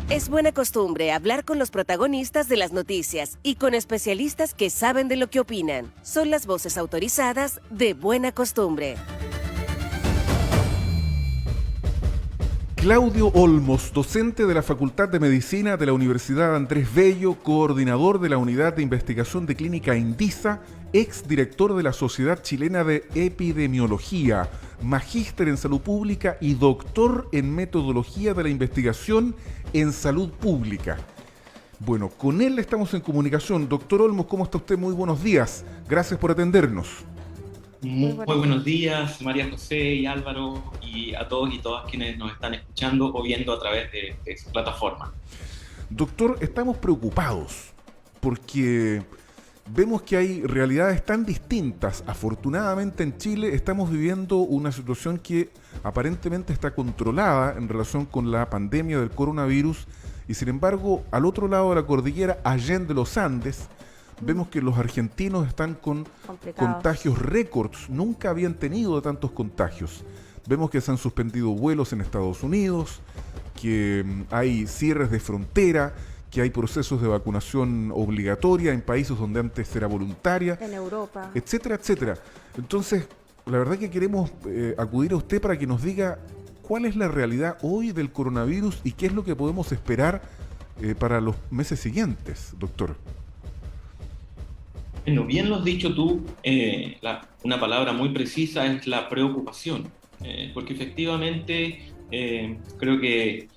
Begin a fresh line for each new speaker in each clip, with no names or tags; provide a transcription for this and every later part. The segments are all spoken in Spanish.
Es buena costumbre hablar con los protagonistas de las noticias y con especialistas que saben de lo que opinan. Son las voces autorizadas de Buena Costumbre.
Claudio Olmos, docente de la Facultad de Medicina de la Universidad Andrés Bello, coordinador de la Unidad de Investigación de Clínica INDISA, exdirector de la Sociedad Chilena de Epidemiología, magíster en Salud Pública y doctor en Metodología de la Investigación en Salud Pública. Bueno, con él estamos en comunicación. Doctor Olmos, ¿cómo está usted? Muy buenos días. Gracias por atendernos.
Muy buenos días, María José y Álvaro, y a todos y todas quienes nos están escuchando o viendo a través de su plataforma.
Doctor, estamos preocupados porque vemos que hay realidades tan distintas. Afortunadamente en Chile estamos viviendo una situación que aparentemente está controlada en relación con la pandemia del coronavirus y sin embargo al otro lado de la cordillera, allende los Andes, vemos que los argentinos están con contagios récords, nunca habían tenido tantos contagios. Vemos que se han suspendido vuelos en Estados Unidos, que hay cierres de frontera, que hay procesos de vacunación obligatoria en países donde antes era voluntaria,
en Europa,
etcétera, etcétera. Entonces, la verdad que queremos acudir a usted para que nos diga cuál es la realidad hoy del coronavirus y qué es lo que podemos esperar para los meses siguientes, doctor.
Bueno, bien lo has dicho tú, una palabra muy precisa es la preocupación, porque efectivamente creo que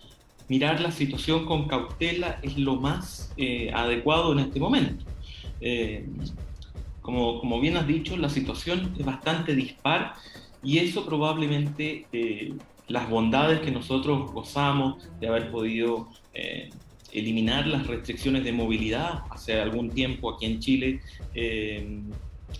mirar la situación con cautela es lo más adecuado en este momento. Como bien has dicho, la situación es bastante dispar y eso probablemente las bondades que nosotros gozamos de haber podido eliminar las restricciones de movilidad hace algún tiempo aquí en Chile,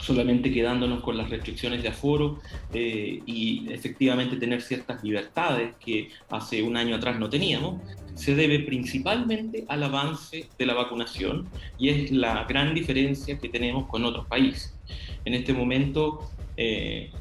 solamente quedándonos con las restricciones de aforo y efectivamente tener ciertas libertades que hace un año atrás no teníamos, se debe principalmente al avance de la vacunación y es la gran diferencia que tenemos con otros países. En este momento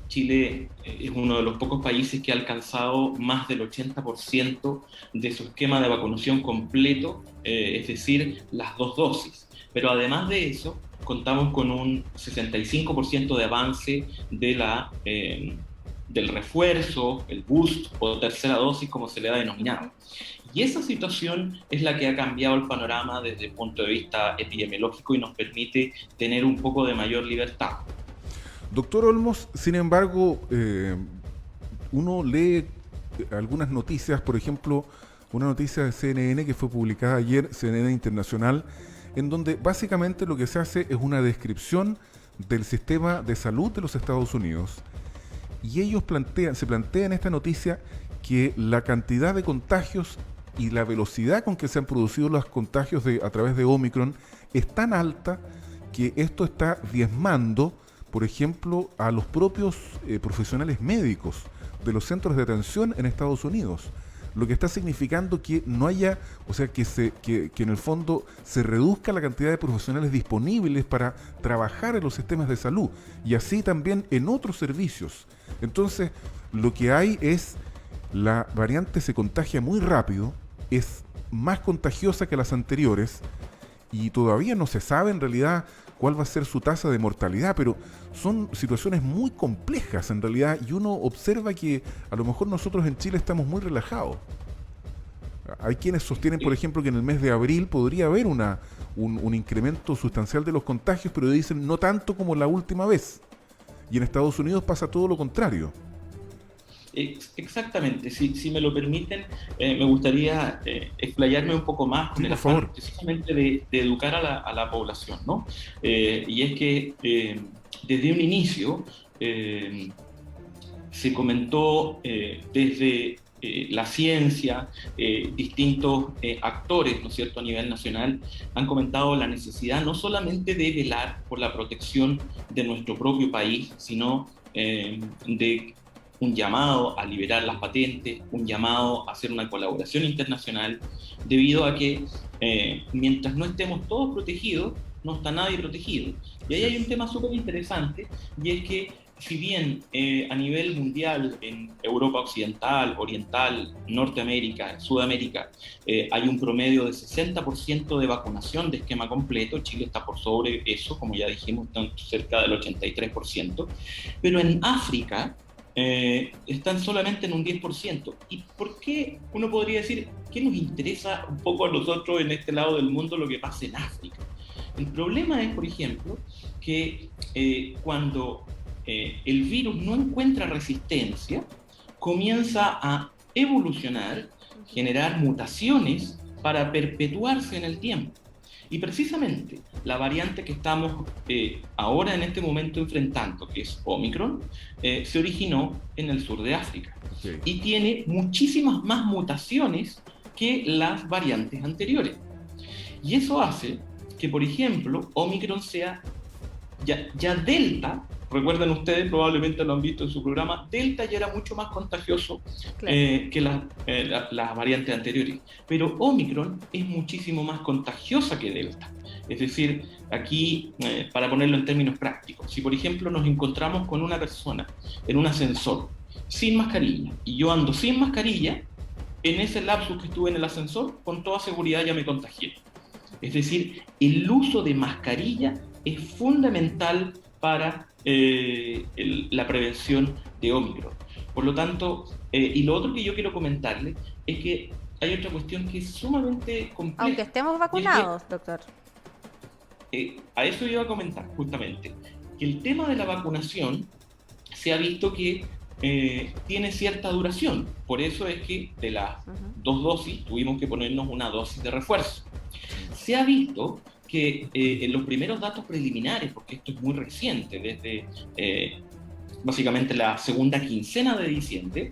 Chile es uno de los pocos países que ha alcanzado más del 80% de su esquema de vacunación completo, es decir, las 2 dosis. Pero además de eso, contamos con un 65% de avance del refuerzo, el boost o tercera dosis, como se le ha denominado. Y esa situación es la que ha cambiado el panorama desde el punto de vista epidemiológico y nos permite tener un poco de mayor libertad.
Doctor Olmos, sin embargo, uno lee algunas noticias, por ejemplo, una noticia de CNN que fue publicada ayer, CNN Internacional, en donde básicamente lo que se hace es una descripción del sistema de salud de los Estados Unidos y ellos se plantean en esta noticia que la cantidad de contagios y la velocidad con que se han producido los contagios a través de Omicron es tan alta que esto está diezmando, por ejemplo, a los propios profesionales médicos de los centros de atención en Estados Unidos, lo que está significando que no haya, o sea, que en el fondo se reduzca la cantidad de profesionales disponibles para trabajar en los sistemas de salud y así también en otros servicios. Entonces, lo que hay es, la variante se contagia muy rápido, es más contagiosa que las anteriores y todavía no se sabe en realidad cuál va a ser su tasa de mortalidad, pero son situaciones muy complejas en realidad y uno observa que a lo mejor nosotros en Chile estamos muy relajados. Hay quienes sostienen, por ejemplo, que en el mes de abril podría haber un incremento sustancial de los contagios, pero dicen no tanto como la última vez. Y en Estados Unidos pasa todo lo contrario.
Exactamente, si me lo permiten, me gustaría explayarme un poco más con el afán precisamente de educar a la población, ¿no? Y es que desde un inicio se comentó desde la ciencia, distintos actores, ¿no es cierto?, a nivel nacional, han comentado la necesidad no solamente de velar por la protección de nuestro propio país, sino de un llamado a liberar las patentes, un llamado a hacer una colaboración internacional, debido a que mientras no estemos todos protegidos, no está nadie protegido. Y ahí hay un tema súper interesante, y es que si bien a nivel mundial, en Europa Occidental, Oriental, Norteamérica, Sudamérica, hay un promedio de 60% de vacunación de esquema completo, Chile está por sobre eso, como ya dijimos, está cerca del 83%, pero en África están solamente en un 10%. ¿Y por qué uno podría decir, qué nos interesa un poco a nosotros en este lado del mundo lo que pasa en África? El problema es, por ejemplo, que cuando el virus no encuentra resistencia, comienza a evolucionar, generar mutaciones para perpetuarse en el tiempo. Y precisamente la variante que estamos ahora en este momento enfrentando, que es Omicron, se originó en el sur de África.
Okay.
Y tiene muchísimas más mutaciones que las variantes anteriores. Y eso hace que, por ejemplo, Omicron sea ya Delta. Recuerden ustedes, probablemente lo han visto en su programa, Delta ya era mucho más contagioso que las variantes anteriores. Pero Omicron es muchísimo más contagiosa que Delta. Es decir, aquí, para ponerlo en términos prácticos, si por ejemplo nos encontramos con una persona en un ascensor sin mascarilla y yo ando sin mascarilla, en ese lapsus que estuve en el ascensor, con toda seguridad ya me contagié. Es decir, el uso de mascarilla es fundamental para la prevención de Omicron. Por lo tanto, y lo otro que yo quiero comentarle es que hay otra cuestión que es sumamente compleja.
Aunque estemos vacunados, doctor.
A eso iba a comentar, justamente. Que el tema de la vacunación se ha visto que tiene cierta duración. Por eso es que de las 2 dosis tuvimos que ponernos una dosis de refuerzo. Se ha visto que en los primeros datos preliminares, porque esto es muy reciente, desde básicamente la segunda quincena de diciembre,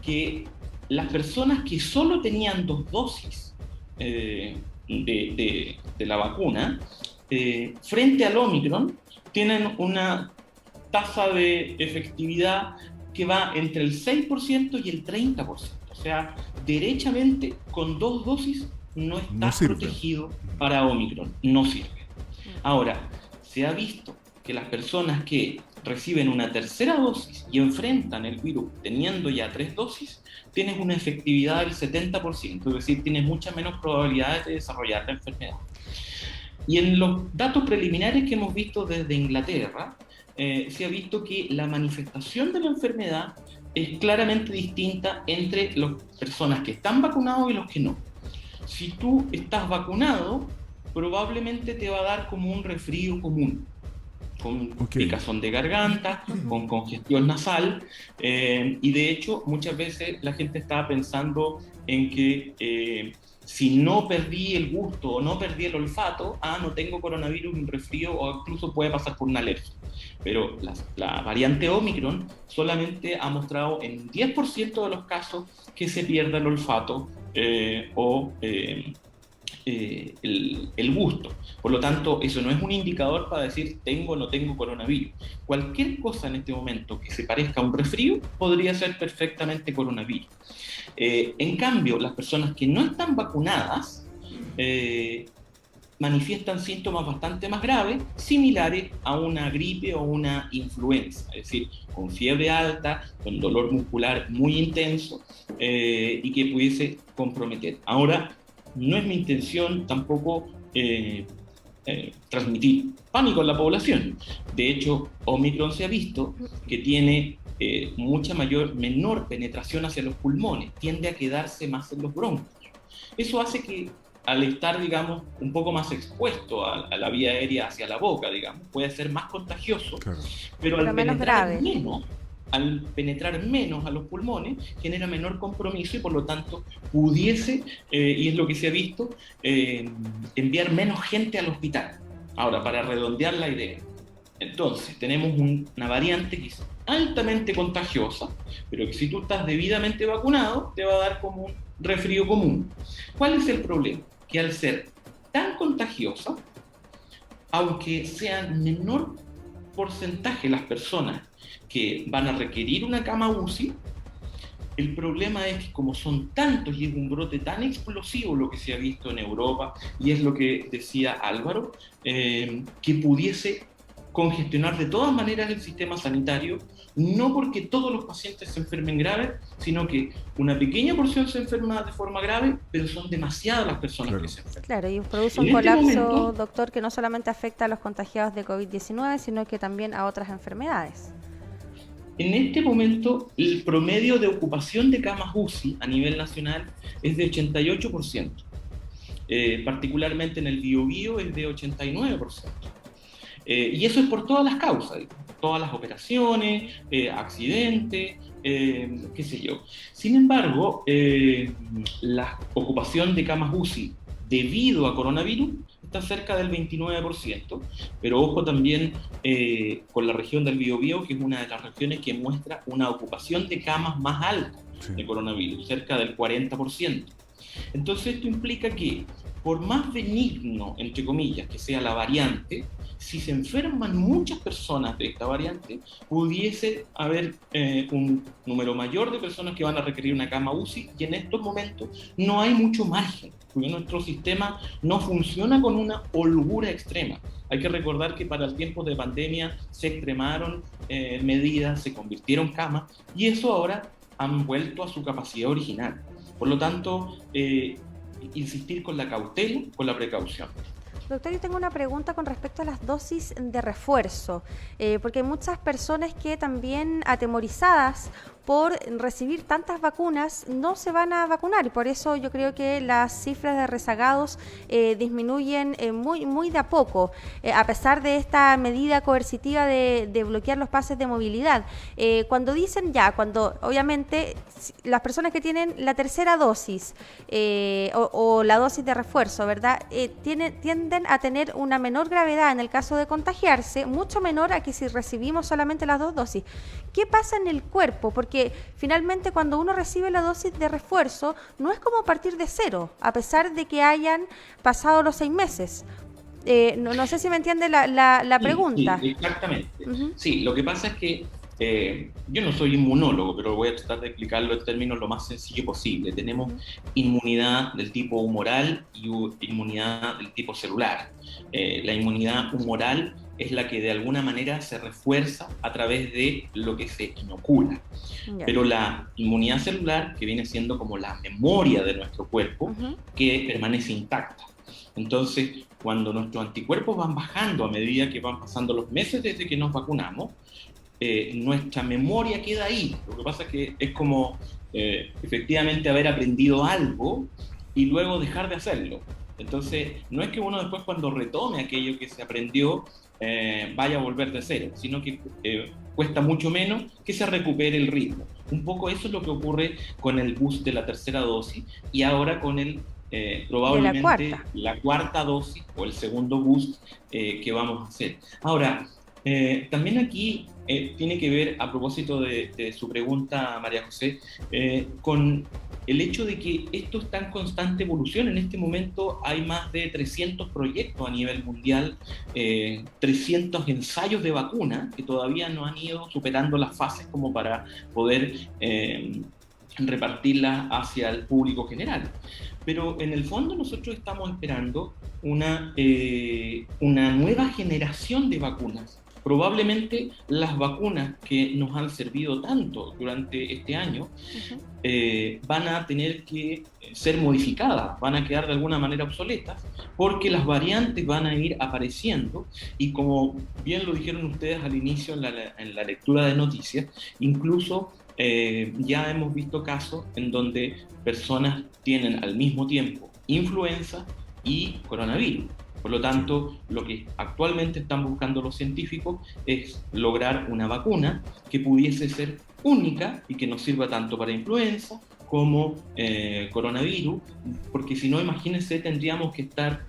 que las personas que solo tenían 2 dosis de la vacuna, frente al Omicron, tienen una tasa de efectividad que va entre el 6% y el 30%. O sea, derechamente, con 2 dosis no está protegido para Omicron, no sirve. Ahora, se ha visto que las personas que reciben una tercera dosis y enfrentan el virus teniendo ya 3 dosis, tienen una efectividad del 70%, es decir, tienes muchas menos probabilidades de desarrollar la enfermedad. Y en los datos preliminares que hemos visto desde Inglaterra, se ha visto que la manifestación de la enfermedad es claramente distinta entre las personas que están vacunados y los que no. Si tú estás vacunado, probablemente te va a dar como un resfrío común, con picazón de garganta, con congestión nasal, y de hecho muchas veces la gente estaba pensando en que si no perdí el gusto o no perdí el olfato, no tengo coronavirus, un resfrío o incluso puede pasar por una alergia. Pero la variante Omicron solamente ha mostrado en 10% de los casos que se pierde el olfato o el gusto. Por lo tanto, eso no es un indicador para decir tengo o no tengo coronavirus. Cualquier cosa en este momento que se parezca a un resfrío podría ser perfectamente coronavirus. En cambio, las personas que no están vacunadas manifiestan síntomas bastante más graves, similares a una gripe o una influenza, es decir, con fiebre alta, con dolor muscular muy intenso y que pudiese comprometer. Ahora, no es mi intención tampoco transmitir pánico en la población. De hecho, Omicron se ha visto que tiene menor penetración hacia los pulmones, tiende a quedarse más en los bronquios. Eso hace que al estar, digamos, un poco más expuesto a la vía aérea hacia la boca, digamos, puede ser más contagioso,
Claro.
pero al
menos
penetrar
grave.
al penetrar menos a los pulmones, genera menor compromiso y por lo tanto pudiese, y es lo que se ha visto, enviar menos gente al hospital. Ahora, para redondear la idea, entonces tenemos una variante que es altamente contagiosa, pero que si tú estás debidamente vacunado, te va a dar como un resfrío común. ¿Cuál es el problema? Que al ser tan contagiosa, aunque sean menor porcentaje las personas que van a requerir una cama UCI, el problema es que como son tantos y es un brote tan explosivo lo que se ha visto en Europa, y es lo que decía Álvaro, que pudiese congestionar de todas maneras el sistema sanitario, no porque todos los pacientes se enfermen graves, sino que una pequeña porción se enferma de forma grave, pero son demasiadas las personas que se enferman.
Claro, y produce un
En este
colapso,
momento,
doctor, que no solamente afecta a los contagiados de COVID-19, sino que también a otras enfermedades.
En este momento, el promedio de ocupación de camas UCI a nivel nacional es de 88%. Particularmente en el Biobío es de 89%. Y eso es por todas las causas, todas las operaciones, accidentes, qué sé yo. Sin embargo, la ocupación de camas UCI debido a coronavirus está cerca del 29%, pero ojo también con la región del Biobío, que es una de las regiones que muestra una ocupación de camas más alta de coronavirus, cerca del 40%. Entonces esto implica que, por más benigno, entre comillas, que sea la variante, si se enferman muchas personas de esta variante, pudiese haber un número mayor de personas que van a requerir una cama UCI, y en estos momentos no hay mucho margen, porque nuestro sistema no funciona con una holgura extrema. Hay que recordar que para el tiempo de pandemia se extremaron medidas, se convirtieron camas, y eso ahora han vuelto a su capacidad original. Por lo tanto, insistir con la cautela, con la precaución.
Doctor, yo tengo una pregunta con respecto a las dosis de refuerzo, porque hay muchas personas que también atemorizadas por recibir tantas vacunas no se van a vacunar, y por eso yo creo que las cifras de rezagados disminuyen muy de a poco, a pesar de esta medida coercitiva de bloquear los pases de movilidad. Cuando dicen cuando obviamente las personas que tienen la tercera dosis o la dosis de refuerzo, ¿verdad? Tienden a tener una menor gravedad en el caso de contagiarse, mucho menor a que si recibimos solamente las 2 dosis. ¿Qué pasa en el cuerpo? Porque finalmente cuando uno recibe la dosis de refuerzo no es como partir de cero, a pesar de que hayan pasado los 6 meses. No sé si me entiende la pregunta.
Sí, exactamente. Sí, lo que pasa es que yo no soy inmunólogo, pero voy a tratar de explicarlo en términos lo más sencillo posible. Tenemos inmunidad del tipo humoral y inmunidad del tipo celular. La inmunidad humoral es la que de alguna manera se refuerza a través de lo que se inocula. Pero la inmunidad celular, que viene siendo como la memoria de nuestro cuerpo, que permanece intacta. Entonces, cuando nuestros anticuerpos van bajando a medida que van pasando los meses desde que nos vacunamos, nuestra memoria queda ahí. Lo que pasa es que es como efectivamente haber aprendido algo y luego dejar de hacerlo. Entonces, no es que uno después cuando retome aquello que se aprendió vaya a volver de cero, sino que cuesta mucho menos que se recupere el ritmo. Un poco eso es lo que ocurre con el boost de la tercera dosis y ahora con el probablemente la cuarta dosis o el segundo boost que vamos a hacer. Ahora, también aquí tiene que ver, a propósito de su pregunta, María José, con el hecho de que esto está en constante evolución. En este momento hay más de 300 proyectos a nivel mundial, 300 ensayos de vacuna que todavía no han ido superando las fases como para poder repartirlas hacia el público general. Pero en el fondo nosotros estamos esperando una nueva generación de vacunas. Probablemente las vacunas que nos han servido tanto durante este año van a tener que ser modificadas, van a quedar de alguna manera obsoletas, porque las variantes van a ir apareciendo y como bien lo dijeron ustedes al inicio en la lectura de noticias, incluso ya hemos visto casos en donde personas tienen al mismo tiempo influenza y coronavirus. Por lo tanto, lo que actualmente están buscando los científicos es lograr una vacuna que pudiese ser única y que nos sirva tanto para influenza como coronavirus, porque si no, imagínense, tendríamos que estar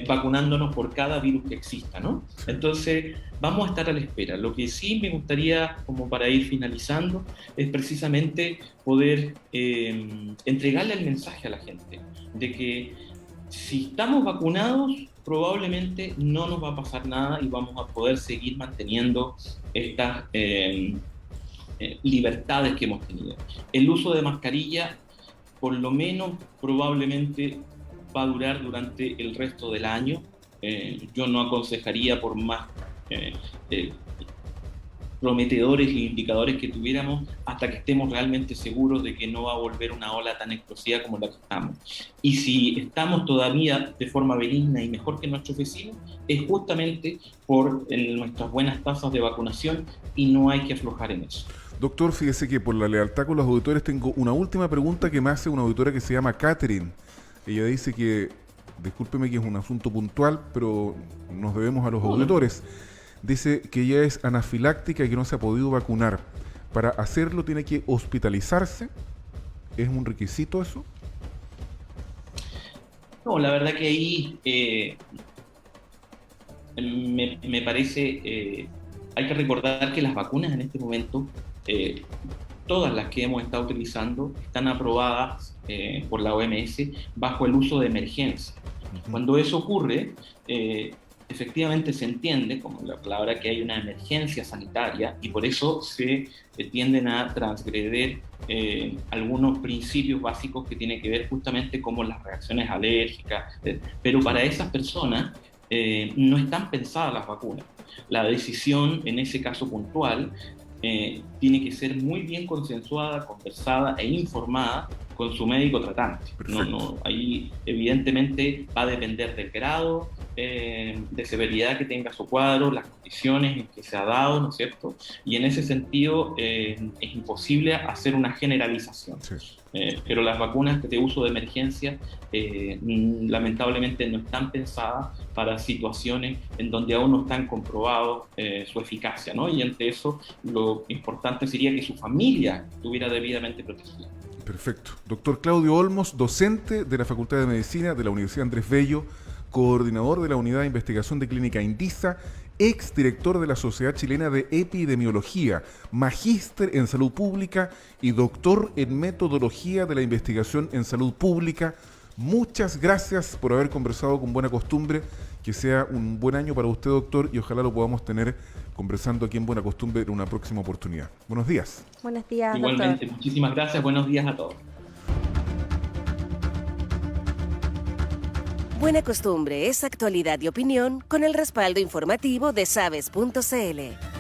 vacunándonos por cada virus que exista, ¿no? Entonces, vamos a estar a la espera. Lo que sí me gustaría, como para ir finalizando, es precisamente poder entregarle el mensaje a la gente de que si estamos vacunados, probablemente no nos va a pasar nada y vamos a poder seguir manteniendo estas libertades que hemos tenido. El uso de mascarilla, por lo menos, probablemente va a durar durante el resto del año. Yo no aconsejaría, por más prometedores y indicadores que tuviéramos hasta que estemos realmente seguros de que no va a volver una ola tan explosiva como la que estamos. Y si estamos todavía de forma benigna y mejor que nuestros vecinos, es justamente por nuestras buenas tasas de vacunación y no hay que aflojar en eso.
Doctor, fíjese que por la lealtad con los auditores tengo una última pregunta que me hace una auditora que se llama Catherine. Ella dice que, discúlpeme que es un asunto puntual, pero nos debemos a los auditores. Dice que ella es anafiláctica y que no se ha podido vacunar. Para hacerlo tiene que hospitalizarse. ¿Es un requisito eso?
No, la verdad que ahí me parece, hay que recordar que las vacunas en este momento, todas las que hemos estado utilizando, están aprobadas por la OMS bajo el uso de emergencia. Cuando eso ocurre, efectivamente se entiende como la palabra que hay una emergencia sanitaria y por eso se tienden a transgredir algunos principios básicos que tienen que ver justamente con las reacciones alérgicas, pero para esas personas no están pensadas las vacunas. La decisión en ese caso puntual tiene que ser muy bien consensuada, conversada e informada con su médico tratante. Ahí evidentemente va a depender del grado de severidad que tenga su cuadro, las condiciones en que se ha dado, ¿no es cierto? Y en ese sentido es imposible hacer una generalización. Sí. Pero las vacunas de uso de emergencia lamentablemente no están pensadas para situaciones en donde aún no están comprobados su eficacia, ¿no? Y ante eso lo importante sería que su familia estuviera debidamente protegida.
Perfecto. Doctor Claudio Olmos, docente de la Facultad de Medicina de la Universidad Andrés Bello, coordinador de la Unidad de Investigación de Clínica INDISA, exdirector de la Sociedad Chilena de Epidemiología, magíster en Salud Pública y doctor en Metodología de la Investigación en Salud Pública. Muchas gracias por haber conversado con Buena Costumbre. Que sea un buen año para usted, doctor, y ojalá lo podamos tener conversando aquí en Buena Costumbre en una próxima oportunidad. Buenos días.
Buenos días,
igualmente,
doctor.
Muchísimas gracias. Buenos días a todos.
Buena Costumbre es actualidad y opinión con el respaldo informativo de sabes.cl.